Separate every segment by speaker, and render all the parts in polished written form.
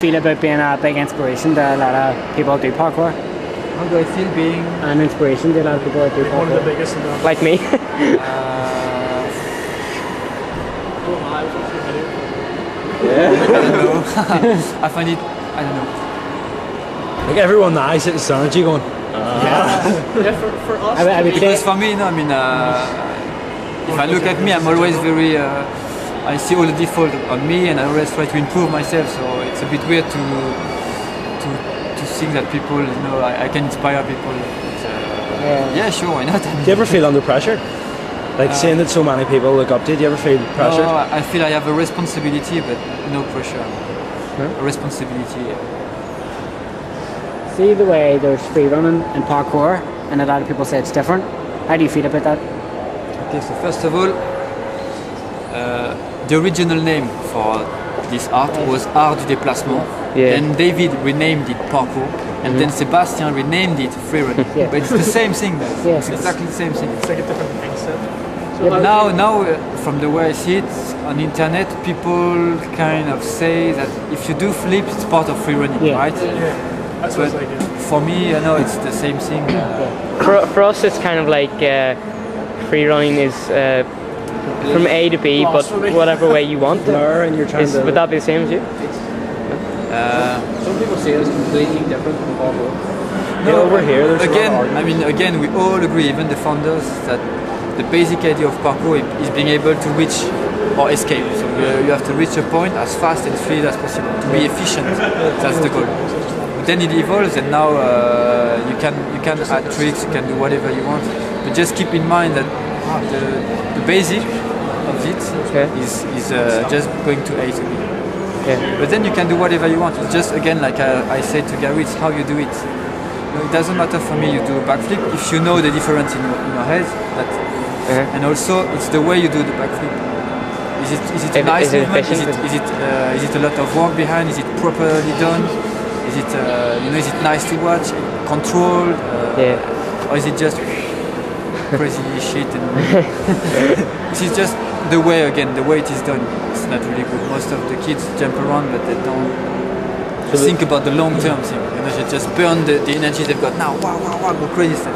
Speaker 1: Feel about being a big inspiration to a lot of people who do parkour?
Speaker 2: How do I feel being
Speaker 1: An inspiration to a lot of people who do parkour?
Speaker 3: One of the biggest in the
Speaker 1: Like me.
Speaker 2: I don't know. I find it, I don't know.
Speaker 4: Like everyone now sitting staring at you going,
Speaker 3: for us.
Speaker 1: I would say,
Speaker 2: Because for me, no, I mean, if I look at me, I'm always very, I see all the default on me and I always try to improve myself, so it's a bit weird to think that people, you know, I can inspire people. Yeah, sure, why not?
Speaker 4: do you ever feel under pressure? Like seeing that so many people look up to you, do you ever feel pressure?
Speaker 2: No, I feel I have a responsibility, but no pressure. A responsibility.
Speaker 1: see the way there's free running and parkour, and a lot of people say it's different. How do you feel about that?
Speaker 2: Okay, so first of all, the original name for this art was Art du Déplacement.
Speaker 1: Yeah.
Speaker 2: Then David renamed it Parkour, and then Sebastian renamed it Free Running.
Speaker 1: Yeah.
Speaker 2: But it's the same thing.
Speaker 1: Yeah.
Speaker 2: It's exactly the same thing.
Speaker 3: It's like a different mindset. So
Speaker 1: Yeah,
Speaker 2: Now, from the way I see it on internet, people kind of say that if you do flips, it's part of free running,
Speaker 1: Yeah.
Speaker 2: right?
Speaker 3: that's
Speaker 2: But
Speaker 3: what I do.
Speaker 2: for me, I know it's the same thing.
Speaker 5: For us, it's kind of like free running is from A to B, but whatever way you want.
Speaker 4: Blur and you're trying to...
Speaker 5: Would that be the same as you?
Speaker 6: Some people say it's completely different from parkour.
Speaker 4: Yeah, over here, there's a lot of
Speaker 2: again,
Speaker 4: argument.
Speaker 2: I mean, again, we all agree, even the founders, that the basic idea of parkour is being able to reach or escape. So you have to reach a point as fast and free as possible to be efficient. That's the goal. But then it evolves, and now you can add tricks, you can do whatever you want. But just keep in mind that the basic of it is just going to A to B.
Speaker 5: Yeah.
Speaker 2: But then you can do whatever you want. It's just, again, like I said to Gary, it's how you do it. It doesn't matter for me you do a backflip if you know the difference in your head. And also it's the way you do the backflip. Is it a nice movement? Is it a lot of work behind? Is it properly done? Is it is it nice to watch? Controlled? Or is it just crazy shit? This is just the way it is done. It's not really good. Most of the kids jump around, but they don't think about the long-term thing. They just burn the energy they've got now. Wow, go crazy stuff.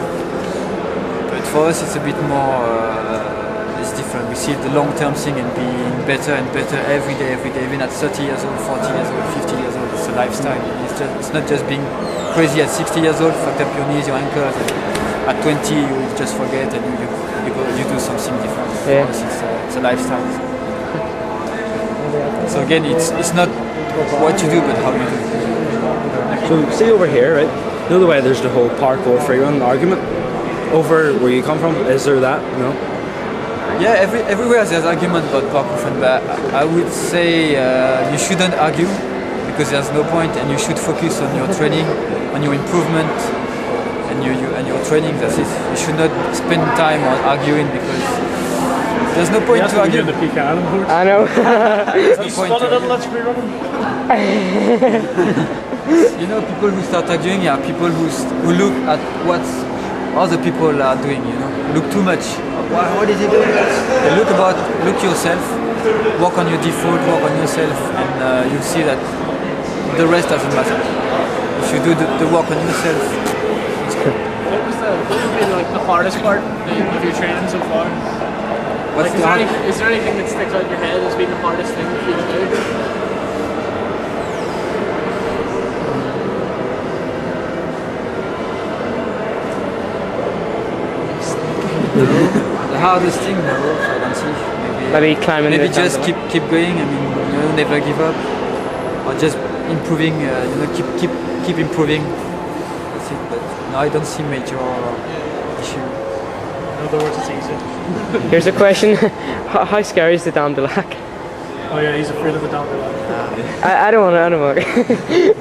Speaker 2: But for us, it's a bit more. It's different. We see the long-term thing and being better and better every day. Even at 30 years old, 40 years old, 50 years old, it's a lifestyle. It's not just being crazy at 60 years old, fucked up your knees, your ankles. At 20, you just forget and you do something different.
Speaker 5: Yeah.
Speaker 2: For us, it's a lifestyle. So again, it's not what you do, but how you do it.
Speaker 4: So see over here, right? You know the way there's the whole parkour free run argument? Over where you come from, is there that? No?
Speaker 2: Yeah, everywhere there's argument about parkour fun, but I would say you shouldn't argue because there's no point, and you should focus on your training, on your improvement, and your training. That's it. You should not spend time on arguing because there's no point to argue.
Speaker 3: The peak animal.
Speaker 5: I know.
Speaker 2: There's no point to argue.
Speaker 3: Let's free running.
Speaker 2: You know, people who start arguing are people who look at what other people are doing. You know, look too much. What is he doing? Look yourself. Work on your default. Work on yourself, and you'll see that the rest doesn't matter. If you do the work on yourself, it's good.
Speaker 3: What was the hardest part of your training so far?
Speaker 2: What's the
Speaker 3: Is there anything that sticks out in your head as being the hardest thing for you to do?
Speaker 2: The hardest thing, no, I don't see.
Speaker 5: Maybe climbing.
Speaker 2: Maybe
Speaker 5: the
Speaker 2: just
Speaker 5: trampoline.
Speaker 2: keep going. I mean, never give up, or just improving. Keep improving. That's it. But no, I don't see major issue.
Speaker 3: In other words, it's easy.
Speaker 5: Here's a question: How scary is the Dame de Lac?
Speaker 3: Oh yeah, he's afraid of the down below.
Speaker 5: I don't want to.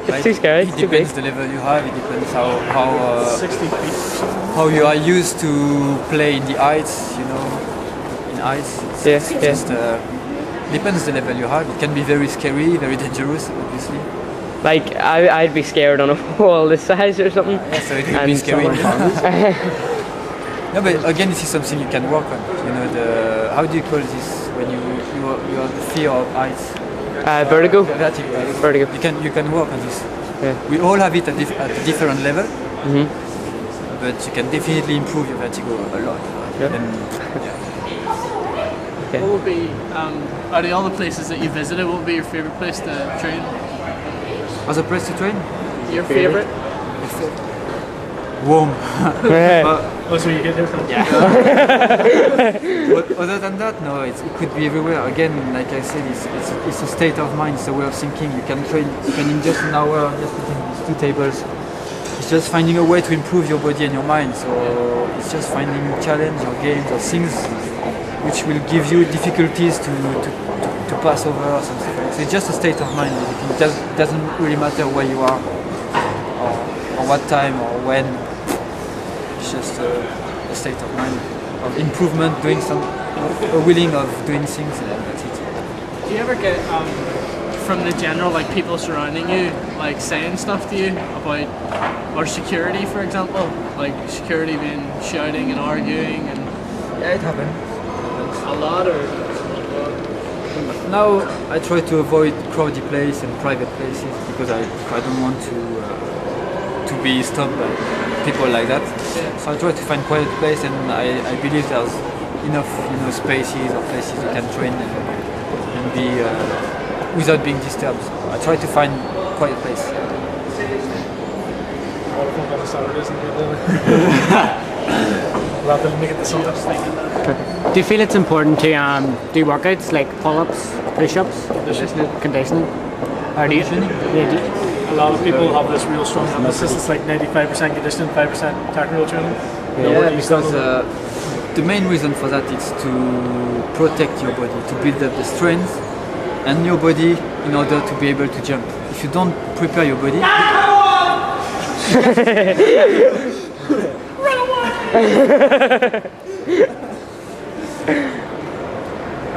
Speaker 5: It's too scary.
Speaker 2: It
Speaker 5: It's too big.
Speaker 2: depends the level you have. It depends how
Speaker 3: 60 feet.
Speaker 2: how you are used to play in the heights. You know, in heights. It's just depends the level you have. It can be very scary, very dangerous, obviously.
Speaker 5: Like I'd be scared on a wall this size or something.
Speaker 2: So it will be
Speaker 5: And
Speaker 2: scary. No, but again, this is something you can work on. You know, how do you call this when you have the fear of heights?
Speaker 5: Vertigo.
Speaker 2: Vertigo.
Speaker 5: Vertigo.
Speaker 2: You can work on this.
Speaker 5: Yeah.
Speaker 2: We all have it at a different level,
Speaker 5: Mhm.
Speaker 2: but you can definitely improve your vertigo a lot.
Speaker 5: Yeah.
Speaker 2: And,
Speaker 5: Okay.
Speaker 3: What would be, out of all the places that you visited, what would be your favourite place to train?
Speaker 2: as a place to train,
Speaker 3: Your favourite?
Speaker 2: warm.
Speaker 5: Yeah.
Speaker 3: Oh, so you get there from?
Speaker 2: But other than that, no, it could be everywhere. Again, like I said, it's a state of mind, it's a way of thinking. You can train, in just an hour, just putting these two tables. It's just finding a way to improve your body and your mind. So it's just finding challenge or games or things which will give you difficulties to pass over or something. So it's just a state of mind. It doesn't really matter where you are or what time or when. It's just a state of mind of improvement, doing a willing of doing things, and that's it.
Speaker 3: Do you ever get, from the general, like people surrounding you, like saying stuff to you about, or security, for example? Like security being shouting and arguing and
Speaker 2: Yeah, it happens.
Speaker 3: a lot, or
Speaker 2: Now I try to avoid crowded places and private places because I don't want to be stopped by people like that. So I try to find quiet place, and I believe there's enough spaces or places you can train and be without being disturbed. So I try to find quiet place.
Speaker 3: rather than make it the same.
Speaker 1: Do you feel it's important to do workouts like pull-ups, push-ups, conditioning? Or do you? Yeah,
Speaker 3: A lot of people have this real strong emphasis. It's like 95% conditioning, 5% technical training.
Speaker 2: Yeah, because the main reason for that is to protect your body, to build up the strength and your body in order to be able to jump. If you don't prepare your body,
Speaker 3: Run away!